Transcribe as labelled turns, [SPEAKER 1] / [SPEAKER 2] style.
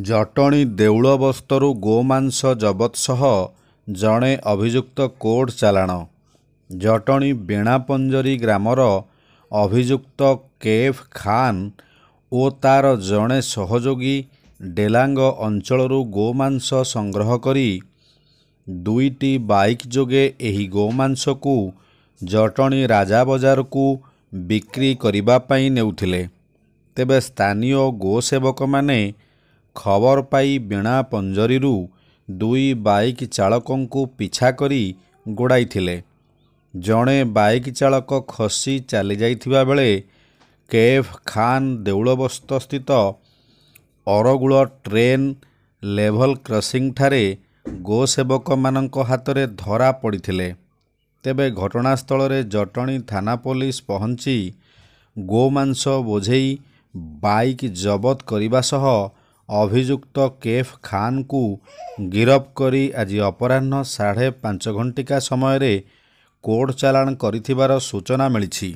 [SPEAKER 1] ଜଟଣୀ ଦେଉଳବସ୍ତରୁ ଗୋମାଂସ ଜବତ ସହ ଜଣେ ଅଭିଯୁକ୍ତ କୋର୍ଟ ଚାଲାଣ। ଜଟଣୀ ବେଣାପଞ୍ଜରୀ ଗ୍ରାମର ଅଭିଯୁକ୍ତ କେଏଫ୍ ଖାନ୍ ଓ ତାର ଜଣେ ସହଯୋଗୀ ଡେଲାଙ୍ଗ ଅଞ୍ଚଳରୁ ଗୋମାଂସ ସଂଗ୍ରହ କରି ଦୁଇଟି ବାଇକ୍ ଯୋଗେ ଏହି ଗୋମାଂସକୁ ଜଟଣୀ ରାଜାବଜାରକୁ ବିକ୍ରି କରିବା ପାଇଁ ନେଉଥିଲେ। ତେବେ ସ୍ଥାନୀୟ ଗୋସେବକମାନେ ଖବର ପାଇ ବେଣାପଞ୍ଜରୀରୁ ଦୁଇ ବାଇକ୍ ଚାଳକଙ୍କୁ ପିଛା କରି ଗୋଡ଼ାଇଥିଲେ। ଜଣେ ବାଇକ୍ ଚାଳକ ଖସି ଚାଲିଯାଇଥିବା ବେଳେ କେଏଫ୍ ଖାନ୍ ଦେଉଳବସ୍ତସ୍ଥିତ ଅରଗୁଳ ଟ୍ରେନ୍ ଲେଭଲ୍ କ୍ରସିଂଠାରେ ଗୋସେବକମାନଙ୍କ ହାତରେ ଧରା ପଡ଼ିଥିଲେ। ତେବେ ଘଟଣାସ୍ଥଳରେ ଜଟଣୀ ଥାନା ପୋଲିସ ପହଞ୍ଚି ଗୋମାଂସ ବୋଝେଇ ବାଇକ୍ ଜବତ କରିବା ସହ ଅଭିଯୁକ୍ତ କେଏଫ୍ ଖାନ୍କୁ ଗିରଫ କରି ଆଜି ଅପରାହ୍ନ 5:30 ସମୟରେ କୋର୍ଟ ଚାଲାଣ କରିଥିବାର ସୂଚନା ମିଳିଛି।